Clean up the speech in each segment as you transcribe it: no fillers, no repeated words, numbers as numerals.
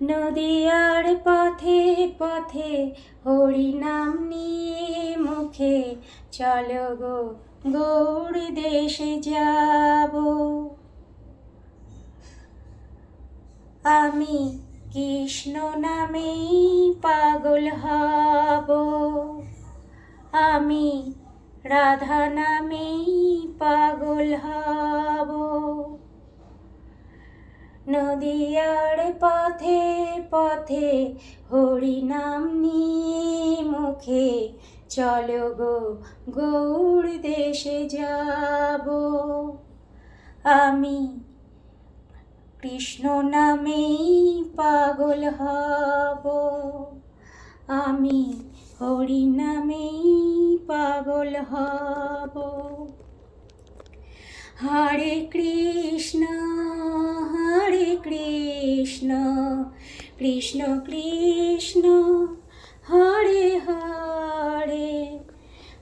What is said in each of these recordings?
নদিয়ার পথে পথে হরিনাম নিয়ে মুখে, চলো গো গৌর দেশে যাব। আমি কৃষ্ণ নামেই পাগল হব, আমি রাধা নামেই পাগল হব। নদিয়ার পথে পথে হরিনাম নিয়ে মুখে, চলো গো গৌর দেশে যাব। আমি কৃষ্ণ নামেই পাগল হব, আমি হরি নামেই পাগল হব। হরে কৃষ্ণ কৃষ্ণ কৃষ্ণ হরে হরে,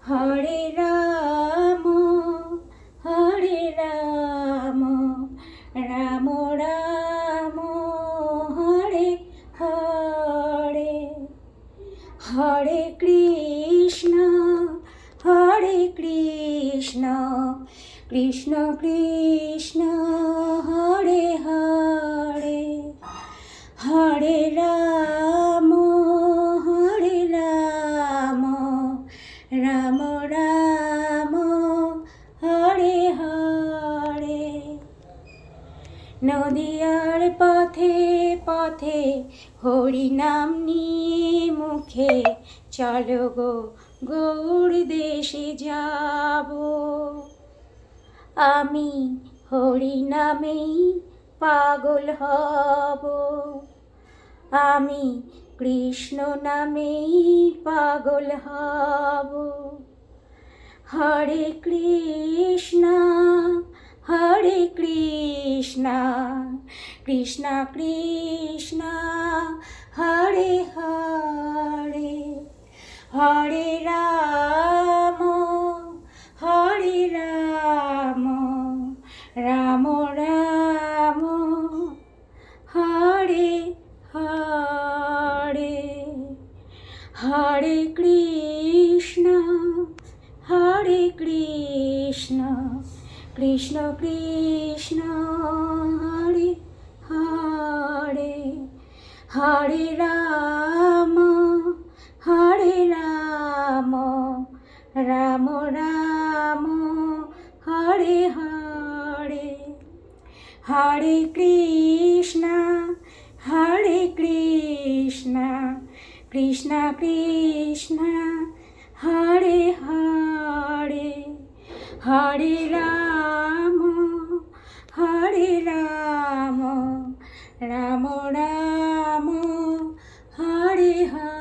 হরে রাম রাম রাম হরে হরে। হরে কৃষ্ণ কৃষ্ণ কৃষ্ণ হরে হরে, হরে রাম রাম রাম হরে হরে। নদিয়ার পথে পথে হরিনাম নিয়ে মুখে, চলো গো গৌর দেশে যাব। আমি হরি নামেই পাগল হব, আমি কৃষ্ণ নামেই পাগল হব। হরে কৃষ্ণ কৃষ্ণ কৃষ্ণ হরে হরে, হরে রাম রাম রাম হরে হরে। হরে কৃষ্ণ কৃষ্ণ কৃষ্ণ হরে হরে, হরে রাম রাম রাম হরে হরে। হরে কৃষ্ণ কৃষ্ণ কৃষ্ণ হরে হরে, হরে রাম রাম রাম হরে হরে।